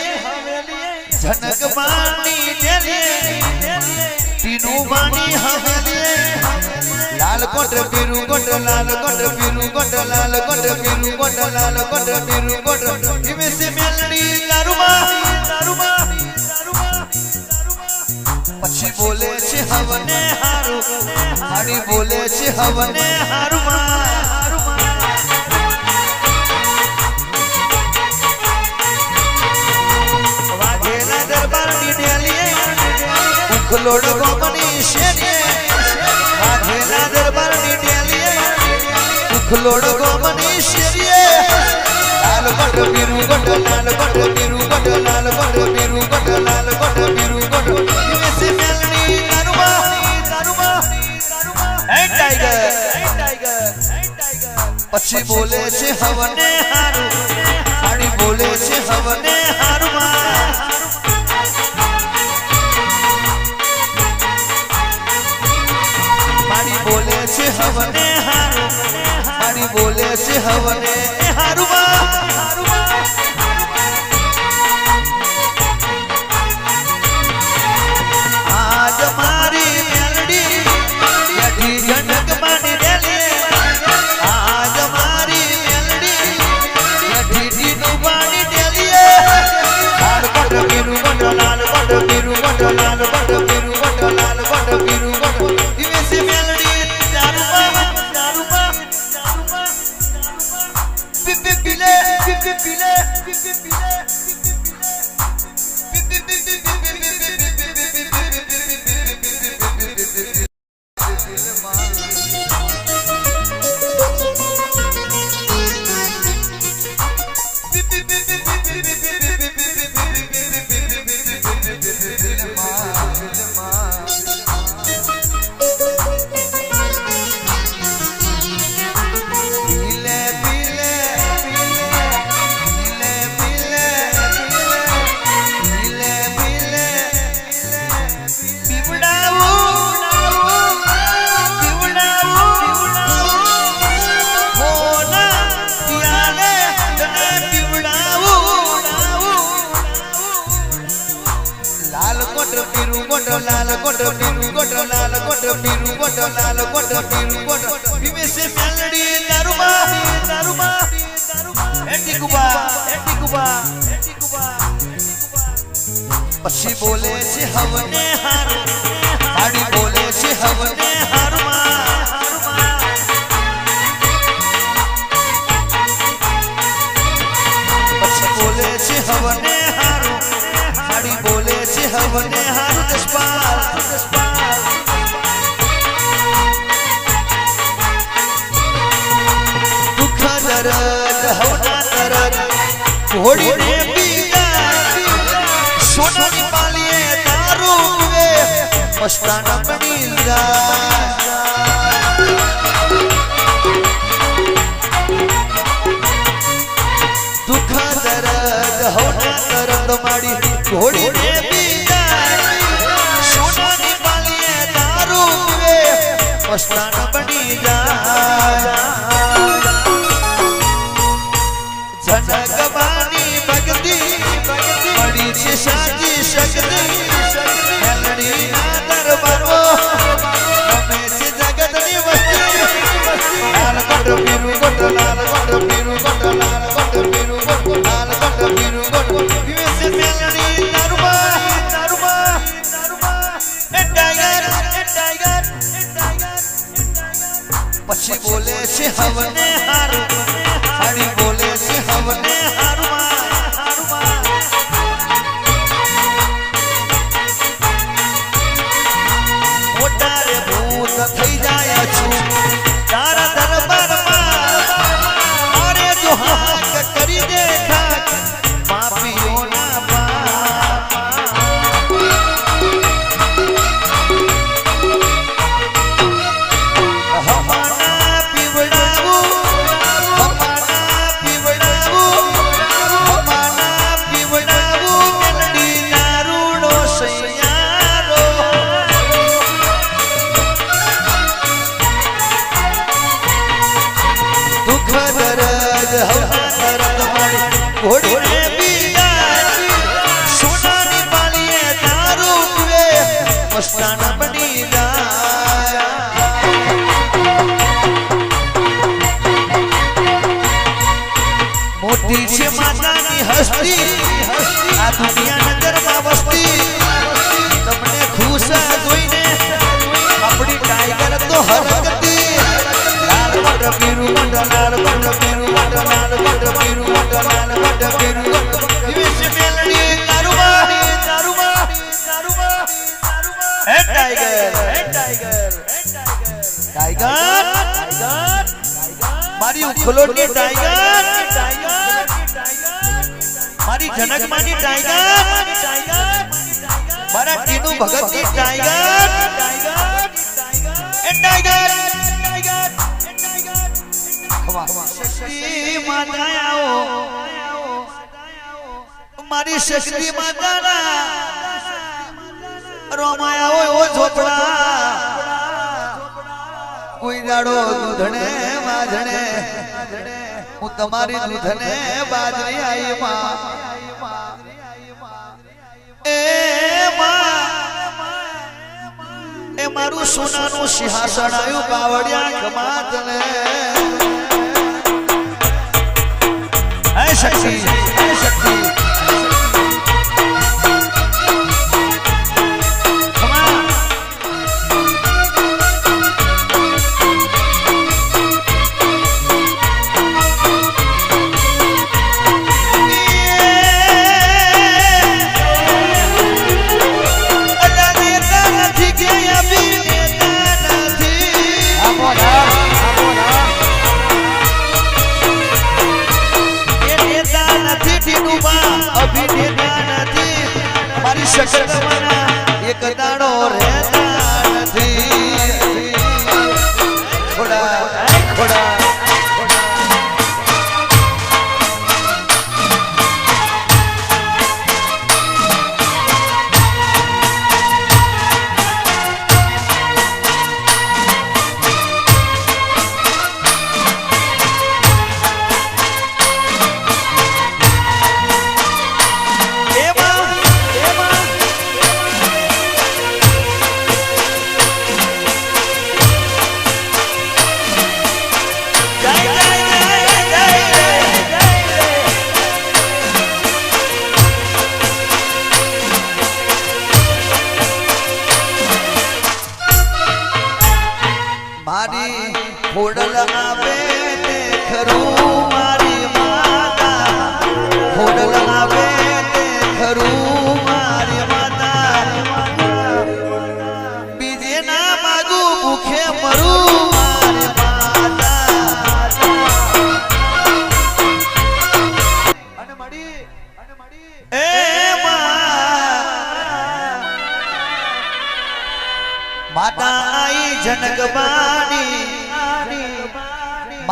જનક બાની ડેલીએ ટીનુ બાની હવેલીએ લાલ કોટ પીરુ કોટ લાલ કોટ પીરુ કોટ લાલ કોટ પીરુ કોટ લાલ કોટ પીરુ કોટ ઇમે સે મેલડી દારૂમાં પછી બોલે છે હવને હારું હાડી બોલે છે હવને હારું વાઘેલા દરબાર ની ડેલીએ ઉખલોડ ગોમની શેરીએ વાઘેલા દરબાર ની ડેલીએ ઉખલોડ ગોમની શેરીએ લાલ કોટ પીરુ કોટ લાલ કોટ પીરુ કોટ લાલ કોટ પીરુ કોટ લાલ કોટ પીરુ કોટ ઇમેસી મેલડી દારૂમાં હે ટાઈગર પછી બોલે છે હવને હારું હાડી બોલે છે હવને હારું મારી બોલે છે હવને હારું મારી બોલે છે હવને હારું આજ મારી મેલડી યઠી જનક બાની ડેલી આજ મારી મેલડી યઠી ટીનુ બાની ડેલી લાલ કોટ પીરુ કોટ લાલ કોટ પીરુ કોટ લાલ કોટ પીરુ કોટ લાલ કોટ પીરુ કોટ ઇમેસી મેલડી દારૂમાં પીપી પીલે લાલ કોટ પીરુ કોટ લાલ કોટ પીરુ કોટ લાલ કોટ પીરુ કોટ ઇમે સે મેલડી દારૂમાં પછી બોલે છે હવને હારું માડી બોલે છે હવને હારમાં પછી બોલે છે હવને હારું માડી બોલે છે હવને હારું દસપાલ દુઃખ દરદ હવના દરદ ઘોડી ને સોનાની પાલીએ દારૂ પીવે મસ્તાના બની જાય દુઃખ દરદ હોના દરદ માડી ઘોડી ને પી જાય સોનાની પાલીએ દારૂ પીવે મસ્તાના બની જાય જનગવાની ભક્તિ મળી છે સાચી શક્તિ મેલડી ના દરબારો અમે છે જગતની વસ્તી લાલ કોટ પીરું કોટ લાલ કોટ પીરું કોટ લાલ કોટ પીરું કોટ લાલ કોટ પીરું કોટ પીવે છે મેલડી નરમા એ ટાઈગર પછી બોલે છે હવને હારું સાડી બોલે છે હવને થઈ જાય છું તારા દરબારમાં અરે જો હાક કરી દે ઠાક પાપીઓના હમાના પીવડાવું મેલડી દારૂડો સૈયારો ઘોડીને બીજા સોનાની પાલીએ દારૂ પીવે મસ્તાના બની જાય મોટી છે માતાની હસ્તી આ દુનિયા નજરમાં વસ્તી તમને ખુશ જોઈને આપણી ટાઈગર તો હરકતી લાલ કોટ પીરું કોટ લાલ કોટ પીરું કોટ લાલ કોટ પીરું કોટ લાલ કોટ પીરું કોટ વિશ મેલડી દારૂમાં હે ટાઈગર મારી ઉખલોની ટાઈગર મારી જનકમાની ટાઈગર મારા ટીનુ ભગતની ટાઈગર એ ટાઈગર શક્તિ માતા આવો મારી શક્તિ માતાના રોમાયા હોય ઓ ઝોપડા કોઈ દાડો દૂધણે વાજણે હું તમારી દૂધને બાજરી આઈ માં એ મારું સોનાનું સિંહાસન આવ્યું બાવળિયા ખમાતને હે શક્તિ એક દાડો રહેતા નથી ખોડા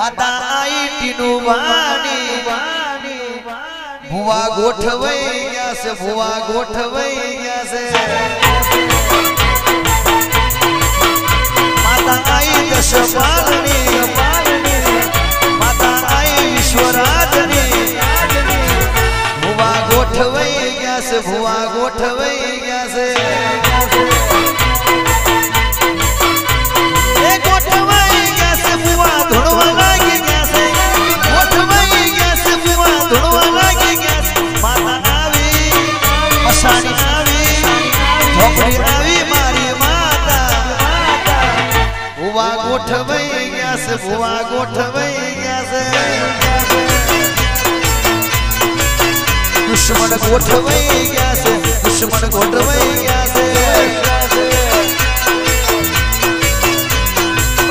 माता आई टीनू वाणी भुआ गोठवई गया से भुआ गोठवई गया से माता आई दशपालनी माता आई विश्वराजनी भुआ गोठवई गया से भुआ गोठवई गया से गोठवई गया से भुआ गोठवई गया से दुश्मन गोठवई गया से दुश्मन गोठवई गया से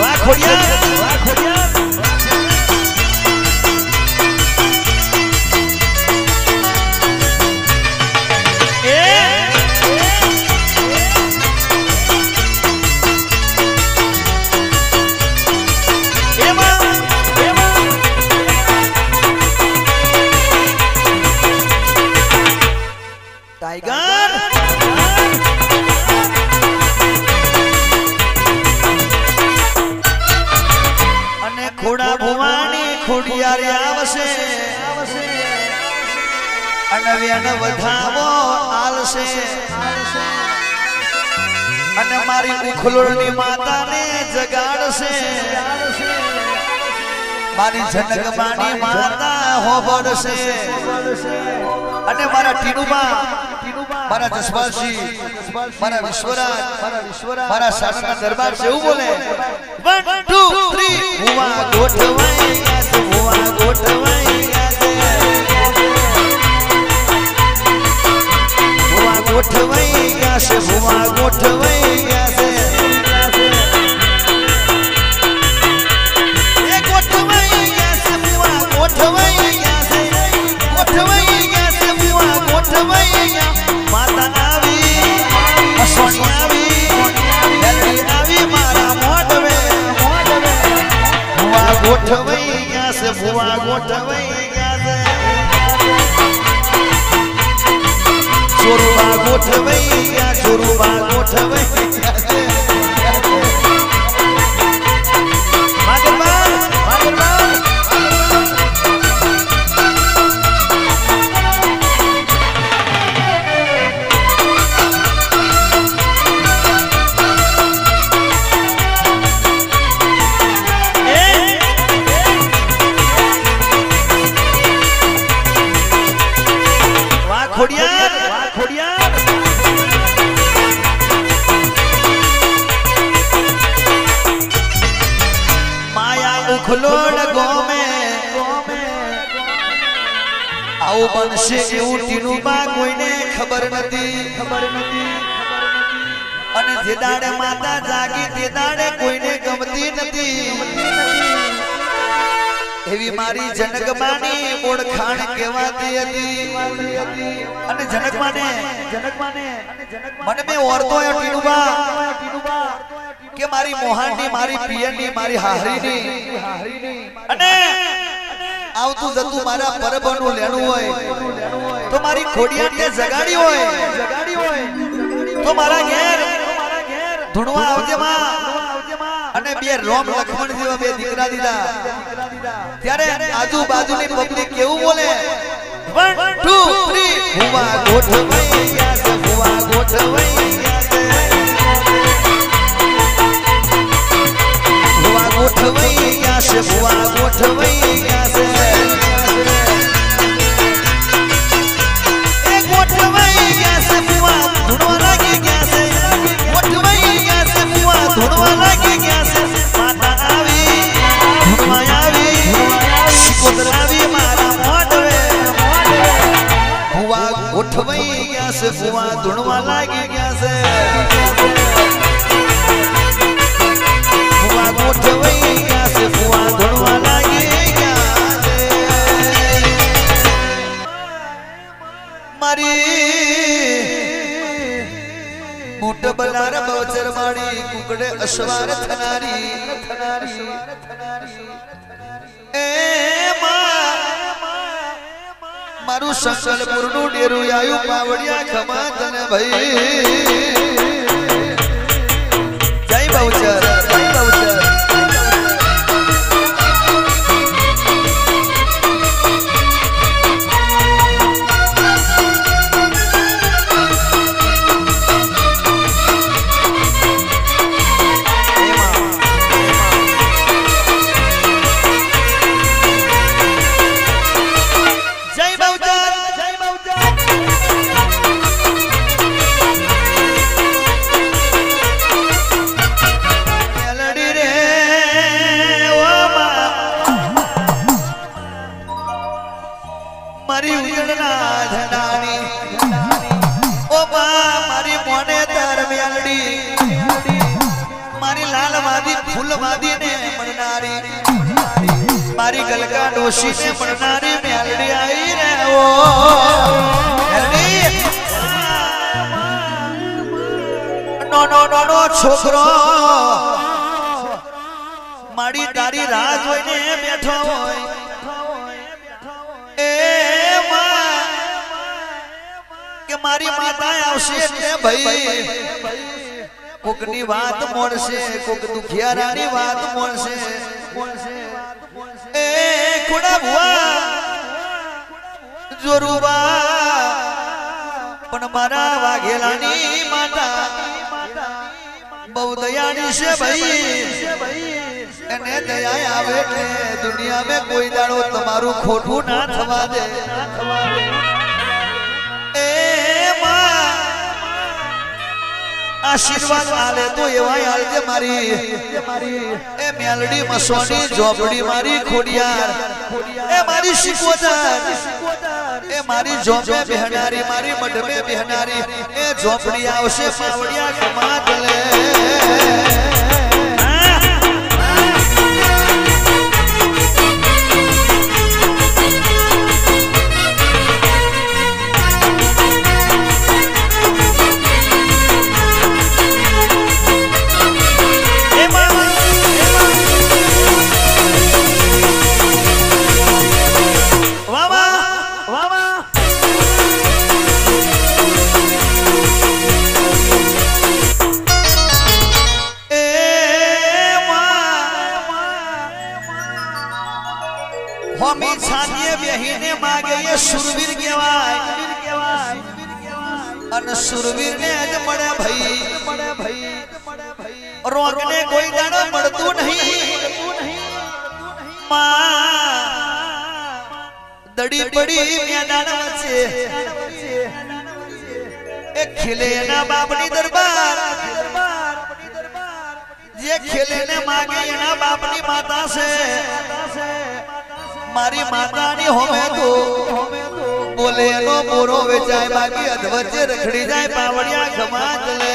वाह खोड़िया वाह खोड़िया टाइगर अने खोड़ा भुवानी खोड़ियार आवशे अने वेन वधावो आलशे अने मारी उखलोड़नी माता ने जगाड़शे मारी जनकमानी माता होबड़शे अने मारा टीनुबा मारा जसपालजी मारा विश्वराज मारा सासना दरबार से ऊ बोले 1 2 3 भुआ गोठवई गया से भुआ गोठवई गया से भुआ गोठवई गया से भुआ गोठवई गया से ए गोठवई गया से भुआ गोठवई गया से गोठवई गया से भुआ गोठवई गया माता आवी असोनी आवी जल्दी आवी मारा मोटवे भुआ गोठवई गया से भुआ गोठवई गया से चोरुबा गोठवई गया चोरुबा गोठवई गया से मागरबार मागरबार खोड़ियार खोड़ियार माया उखलोड़ गाँव में आओ बनशे એવું ટીનુબા કોઈને ખબર નથી અને જે દાડે માતા જાગી તે દાડે કોઈને ગમતી નથી એવી મારી જનકમાની ઓળખાણ કહેવાતી હતી અને જનકમાને મને બે ઓરતો એ ટીનુબા કે મારી મોહાની મારી પિયરની મારી હાહરીની અને આવતું જતું મારા પરબનું લેણું હોય તો મારી ખોડિયાને જગાડી હોય તો મારા ઘેર ધૂણવા આવજે માં અને બે રોમ લખમણ જેવા બે દીકરા દીધા ત્યારે આજુબાજુની પબ્લિક કેવું બોલે 1 2 3 ભુવા ગોઠવઈ ગયા છે ભુવા ગોઠવઈ ગયા છે ભુવા ગોઠવઈ ગયા છે ભુવા ગોઠવઈ ગયા છે એ ગોઠવઈ ગયા છે ભુવા ધૂણવા લાગી ગયા છે ગોઠવઈ ગયા છે ભુવા ધૂણવા લાગી ગયા છે માતા આવી ધૂણવા આવી શિકોતરાવી મારા મોઢવે ભુવા ગોઠવઈ ગયા છે ભુવા ધૂણવા લાગી ગયા છે ભુવા ગોઠવઈ ગયા છે ભુવા ધૂણવા લાગી ગયા છે મારી બૂટ બલાર બવચર માડી કુકડે અસવાર થનારી એ મારું સંકલ્પુરનું ડેરું આયુ પાવડિયા ખમા તને ભાઈ જય બહુચર જય બહુચર મારી ઉજળના ઝંડાની ઓ બા મારી મોને તાર મેલડી મારી લાલ વાદી ફૂલ વાદી ને મળનારી મારી ગલકા ડોશી ને મળનારી મેલડી આઈ રે ઓ મેલડી નો નો નો નો છોકરો મારી તારી રાહ જોઈને બેઠો હોય કે મારી માતા આવશે ને ભાઈ કોકની વાત મોડશે કોક દુખિયારાની વાત મોડશે એ ખોડા ભુવા જોરુબા પણ મારા વાઘેલાની માતા બહુ દયાળી છે ભાઈ એને દયા આવે એટલે દુનિયામાં કોઈ દાડો તમારું ખોટું ના થવા દે એ માં આશીર્વાદ આલે તો એવા આલજે મારી એ મેલડી મસોની ઝોપડી મારી ખોડિયાર એ મારી શિકોતર એ મારી ઝોપે બેહનારી મારી મઢમે બેહનારી એ ઝોપડી આવશે પાવડિયા કમાત લે હોમી છાતીએ બેહીને માગે એ સુરવીર કહેવાય અને સુરવીર ને જ મળે ભાઈ રોગને કોઈ દાડો મળતું નહીં માં દડી પડી મેદાન વચ્ચે એ ખીલે એના બાપની દરબાર જે ખેલે ને માગે એના બાપની માતા છે મારી માતાની હોમે તો બોલે એનો બોરો વેચાય બાકી અધવચ્ચે રખડી જાય પાવડિયા ખમાત લે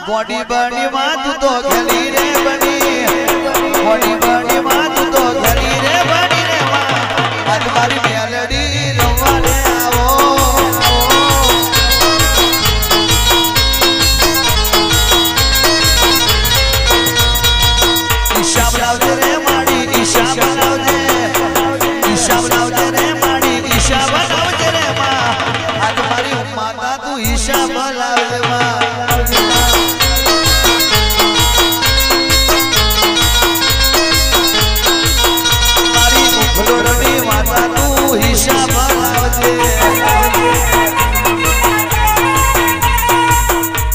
गोडी बड़ी मात तो खली रे बनी गोडी बड़ी मात तो खली रे बनी रे मां आज मारी मेलडी रवा ले आवो ईशा बनावजे रे माड़ी ईशा बनावजे रे माड़ी ईशा बनावजे रे मां आज मारी माता तू ईशा बनावजे मां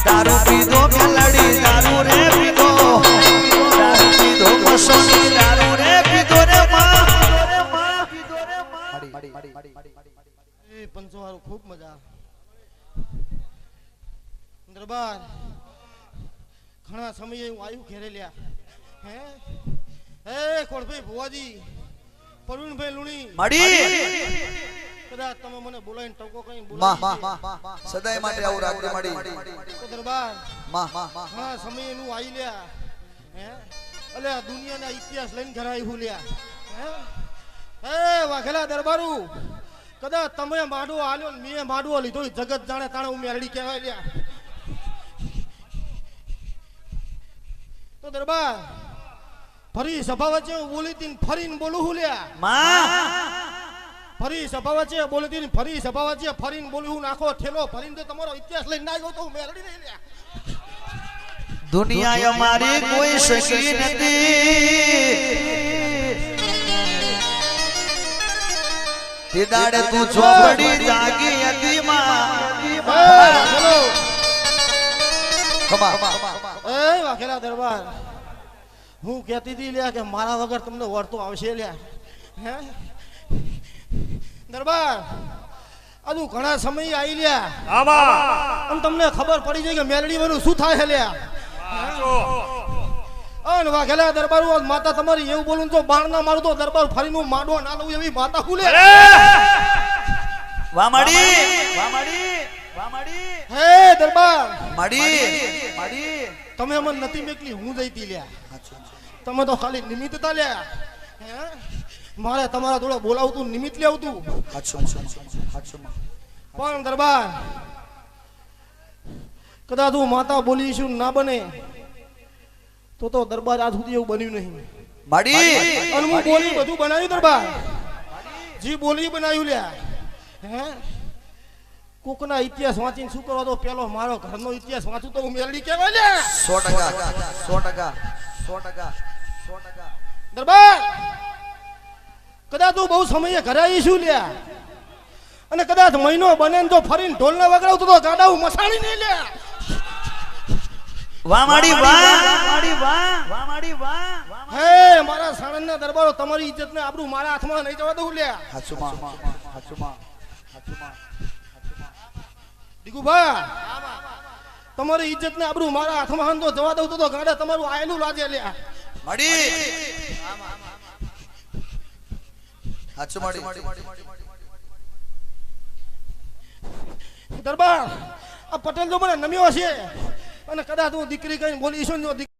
दारू पीधो मेलडी दारू रे पीधो मसोनी दारू रे पीधो रे मां पंचवारो खूब मजा दरबार घणा समय हूँ आयु घेरे लिया है હે કોળભાઈ ભુવાજી પરવીનભાઈ લુણી મળી કદાચ તમે મને બોલાવીને ટકો કઈ માં બોલાવી સદાય માટે આવું રાખજે મળી તો દરબાર માં ઘણા સમય એનું આઈ લ્યા હે અલે આ દુનિયાના ઇતિહાસ લઈને ઘરે આવ્યું લ્યા હે વાઘેલા દરબારું કદાચ તમે માડવો આલ્યો ને મેં માડવો લીધો ઈ જગત જાણે તાણે હું મેરડી કહેવાય લ્યા તો દરબાર ફરી સભા વચ્ચે હું બોલી તી ફરીને બોલું હું લ્યા માં ફરી સભા વચ્ચે બોલી તી ફરી સભા વચ્ચે ફરીને બોલું હું નાખો ઠેલો ફરીને તો તમારો ઇતિહાસ લઈને ના આવ્યો તો હું મેરડી નહીં લ્યા દુનિયા અમારી કોઈ સખી નથી તે દાડે તું ચોપડી જાગી હતી માં ચલો ખમા એ વાઘેલા દરબાર હું કહેતી હતી લ્યા કે મારા વગર તમને વળતો આવશે લ્યા હે દરબાર આજુ ઘણા સમય આવી લ્યા અને તમને ખબર પડી જાય કે મેલડી બનું શું થાય છે લ્યા અન વાઘેલા દરબાર માતા તમારી એવું બોલું તો બાણ ના મારું તો દરબાર ફરીને માડવો ના લઉં એવી માતા ખુલે વામાડી હે દરબાર માડી તમે અમને નથી મેકલી હું જઈતી લ્યા તમે તો ખાલી નિમિત્ત તા લ્યા હે મારે તમારા જોડે બોલાવતું નિમિત્ત લે આવતું પણ દરબાર કદાચ હું માતા બોલીશું ના બને તો દરબાર આજ સુધી એવું બન્યું નહીં માડી અને હું બોલી બધું બનાવ્યું દરબાર જી બોલી બનાવ્યું લ્યા હે કોકના ઇતિહાસ વાંચીને શું કરવા તો પેલો મારો ઘરનો ઇતિહાસ વાંચું તો હું મેલડી કહેવાય લ્યા 100% દરબાર કદાચ તું બહુ સમયે ઘરે આવીશું લ્યા અને કદાચ મહિનો બને ને તો ફરીને ઢોલને વગડાવતો તો ગાડા હું મસાણી નહીં લ્યા હે મારા સાણંદના દરબારો તમારી ઇજ્જત ને આબરૂ મારા હાથમાં નહીં જવા દઉં લ્યા દીકુભા તમારી ઇજ્જત ને આબરૂ મારા હાથમાં તો જવા દઉં તો ગાડા તમારું આયેલું લાજે લ્યા દરબાર આ પટેલ તો મને નમ્યો છે અને કદાચ હું દીકરી કઈ બોલીશું